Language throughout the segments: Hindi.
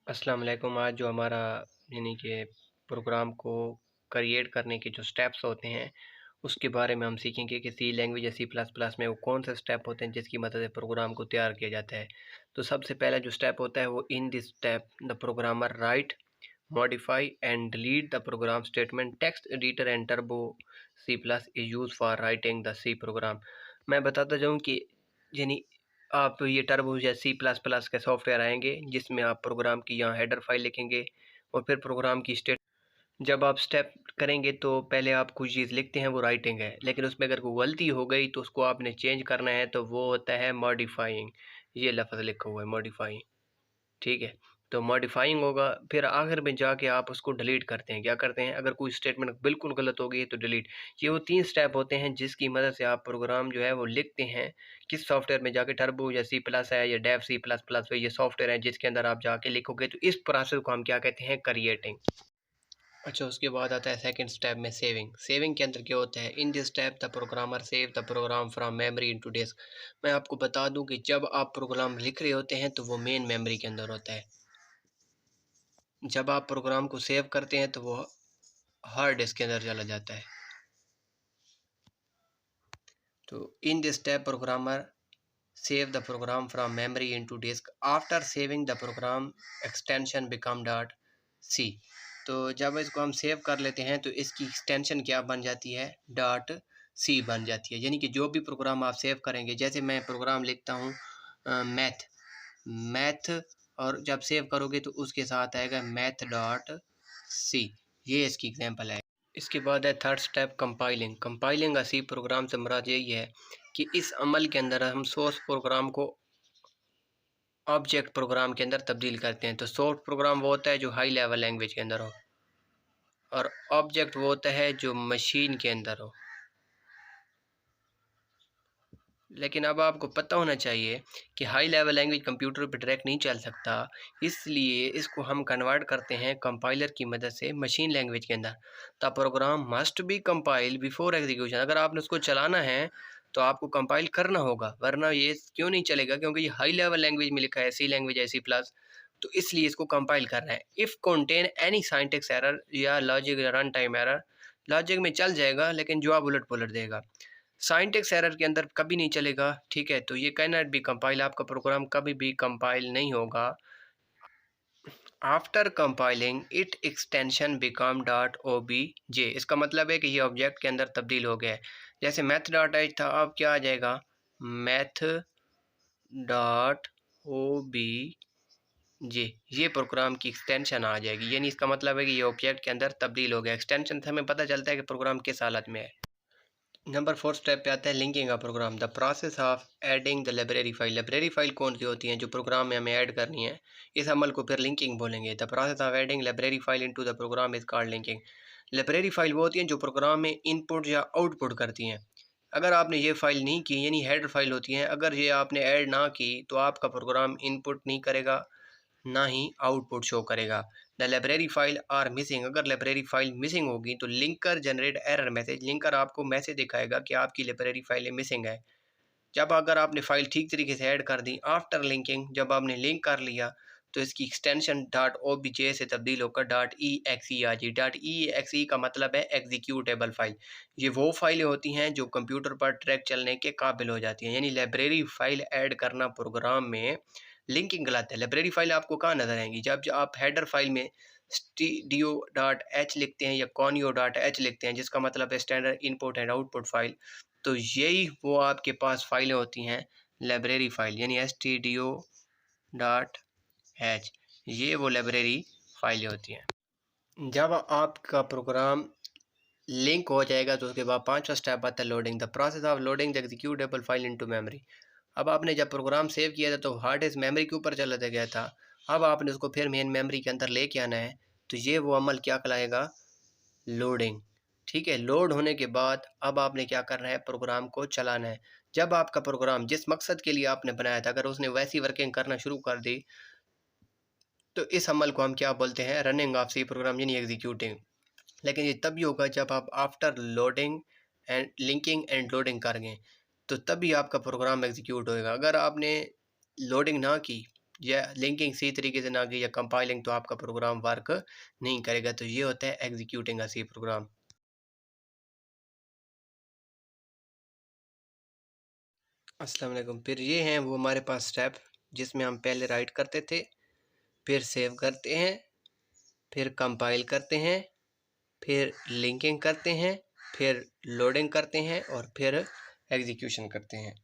अस्सलाम वालेकुम। आज जो हमारा यानी कि प्रोग्राम को क्रिएट करने के जो स्टेप्स होते हैं उसके बारे में हम सीखेंगे कि सी लैंग्वेज या सी प्लस प्लस में वो कौन से स्टेप होते हैं जिसकी मदद से प्रोग्राम को तैयार किया जाता है। तो सबसे पहला जो स्टेप होता है वो in this step the programmer write modify and delete the program statement text editor and turbo C plus is use for writing the C program. मैं बताता जाऊँ कि यानी आप ये टर्बो या सी प्लस प्लस के सॉफ्टवेयर आएंगे जिसमें आप प्रोग्राम की यहाँ हेडर फाइल लिखेंगे और फिर प्रोग्राम की स्टेट जब आप स्टेप करेंगे तो पहले आप कुछ चीज़ लिखते हैं वो राइटिंग है, लेकिन उसमें अगर कोई गलती हो गई तो उसको आपने चेंज करना है तो वो होता है मॉडिफाइंग। ये लफ्ज़ लिखा हुआ है मॉडिफाइंग, ठीक है। तो मॉडिफाइंग होगा, फिर आखिर में जाके आप उसको डिलीट करते हैं। क्या करते हैं, अगर कोई स्टेटमेंट बिल्कुल गलत हो गई है तो डिलीट। ये वो 3 स्टेप होते हैं जिसकी मदद से आप प्रोग्राम जो है वो लिखते हैं। किस सॉफ्टवेयर में जाके, टर्बो या सी प्लस है या डेव सी प्लस प्लस है, ये सॉफ्टवेयर है जिसके अंदर आप जाके लिखोगे। तो इस प्रोसेस को हम क्या कहते हैं, क्रिएटिंग। अच्छा, उसके बाद आता है सेकंड स्टेप में सेविंग। सेविंग के अंदर क्या होता है, in this step the programmer save the program from memory into disk. मैं आपको बता दूं कि जब आप प्रोग्राम लिख रहे होते हैं तो वो मेन मेमोरी के अंदर होता है। जब आप प्रोग्राम को सेव करते हैं तो वो हार्ड डिस्क के अंदर चला जाता है। तो in this step programmer save the program from memory into disk. After saving the program extension become dot C. तो जब इसको हम सेव कर लेते हैं तो इसकी एक्सटेंशन क्या बन जाती है, डॉट सी बन जाती है। यानी कि जो भी प्रोग्राम आप सेव करेंगे, जैसे मैं प्रोग्राम लिखता हूँ मैथ मैथ, और जब सेव करोगे तो उसके साथ आएगा मैथ डॉट सी। ये इसकी एग्जांपल है। इसके बाद है थर्ड स्टेप कंपाइलिंग। कंपाइलिंग का सी प्रोग्राम से मुराद यही है कि इस अमल के अंदर हम सोर्स प्रोग्राम को ऑब्जेक्ट प्रोग्राम के अंदर तब्दील करते हैं। तो सोर्स प्रोग्राम वो होता है जो हाई लेवल लैंग्वेज के अंदर हो, और ऑब्जेक्ट वो होता है जो मशीन के अंदर हो। लेकिन अब आपको पता होना चाहिए कि हाई लेवल लैंग्वेज कंप्यूटर पर डायरेक्ट नहीं चल सकता, इसलिए इसको हम कन्वर्ट करते हैं कंपाइलर की मदद से मशीन लैंग्वेज के अंदर। The program must be compile before execution. अगर आपने उसको चलाना है तो आपको कंपाइल करना होगा, वरना ये क्यों नहीं चलेगा, क्योंकि ये हाई लेवल लैंग्वेज में लिखा है, सी लैंग्वेज है सी प्लस, तो इसलिए इसको कंपाइल करना है। If contain any syntax error या लॉजिक या रन टाइम एरर, लॉजिक में चल जाएगा लेकिन जवाब उलट पुलट देगा, सिंटैक्स एरर के अंदर कभी नहीं चलेगा, ठीक है। तो ये कैन नॉट बी कंपाइल, आपका प्रोग्राम कभी भी कंपाइल नहीं होगा। After compiling it extension become dot O B J. इसका मतलब है कि ये ऑब्जेक्ट के अंदर तब्दील हो गया है। जैसे मैथ डॉट एच था, अब क्या आ जाएगा, math dot O B J. ये प्रोग्राम की एक्सटेंशन आ जाएगी, यानी इसका मतलब है कि ये ऑब्जेक्ट के अंदर तब्दील हो गया। एक्सटेंशन से हमें पता चलता है कि प्रोग्राम किस हालत में है। नंबर 4 स्टेप पे आता है लिंकिंग का program. The process of adding the library file. Library file कौन सी होती हैं, जो प्रोग्राम में हमें ऐड करनी है, इस अमल को फिर लिंकिंग बोलेंगे। The process of adding library file into the program is called linking. Library file वो होती हैं जो प्रोग्राम में इनपुट या आउटपुट करती हैं। अगर आपने ये फाइल नहीं की, यानी हेडर फाइल होती हैं, अगर ये आपने ऐड ना की तो आपका प्रोग्राम इनपुट नहीं करेगा, ना ही आउटपुट शो करेगा। The library file are missing. अगर लाइब्रेरी फाइल मिसिंग होगी तो linker generate error message. Linker आपको मैसेज दिखाएगा कि आपकी लाइब्रेरी फाइलें मिसिंग है। जब अगर आपने फाइल ठीक तरीके से ऐड कर दी आफ्टर लिंकिंग, जब आपने लिंक कर लिया तो इसकी extension dot O B J से तब्दील होकर डॉट ई एक्स ई आ जाए। डॉट ई एक्स ई का मतलब है एग्जीक्यूटेबल फाइल। ये वो फाइलें होती हैं जो कंप्यूटर पर ट्रैक चलने के काबिल हो जाती हैं। यानी लाइब्रेरी फाइल ऐड करना प्रोग्राम में लिंकिंग कहलाता है। लाइब्रेरी फाइल आपको कहाँ नजर आएंगी, जब आप हेडर फाइल में स्टीडियो डॉट एच लिखते हैं या कॉनियो डॉट एच लिखते हैं, जिसका मतलब है standard input and output file, तो यही वो आपके पास फाइलें होती हैं लाइब्रेरी फाइल, यानी S T D O dot H. ये वो लाइब्रेरी फाइलें होती हैं। जब आपका प्रोग्राम लिंक हो जाएगा तो उसके बाद 5वां स्टेप आता है loading. The process of loading the executable file into memory. अब आपने जब प्रोग्राम सेव किया था तो हार्ड डिस्क मेमोरी के ऊपर चला गया था, अब आपने उसको फिर मेन मेमोरी के अंदर लेके आना है, तो ये वो अमल क्या कहलाएगा, लोडिंग। ठीक है, लोड होने के बाद अब आपने क्या करना है, प्रोग्राम को चलाना है। जब आपका प्रोग्राम जिस मकसद के लिए आपने बनाया था अगर उसने वैसी वर्किंग करना शुरू कर दी तो इस अमल को हम क्या बोलते हैं, रनिंग ऑफ सी प्रोग्राम, यानी एग्जीक्यूटिंग। लेकिन ये तभी होगा जब आप after loading and linking and loading करेंगे, तो तभी आपका प्रोग्राम एग्जीक्यूट होएगा। अगर आपने लोडिंग ना की या लिंकिंग सही तरीके से ना की या कंपाइलिंग, तो आपका प्रोग्राम वर्क नहीं करेगा। तो ये होता है एग्जीक्यूटिंग अ सी प्रोग्राम। अस्सलाम वालेकुम। फिर ये हैं वो हमारे पास स्टेप जिसमें हम पहले राइट करते थे, फिर सेव करते हैं, फिर कंपाइल करते हैं, फिर लिंकिंग करते हैं, फिर लोडिंग करते हैं और फिर एग्जीक्यूशन करते हैं।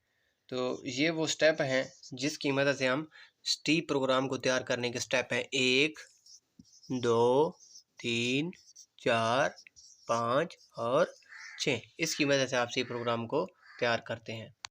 तो ये वो स्टेप हैं जिसकी मदद से हम सी प्रोग्राम को तैयार करने के स्टेप हैं 1, 2, 3, 4, 5 और 6। इसकी मदद से आप सी प्रोग्राम को तैयार करते हैं।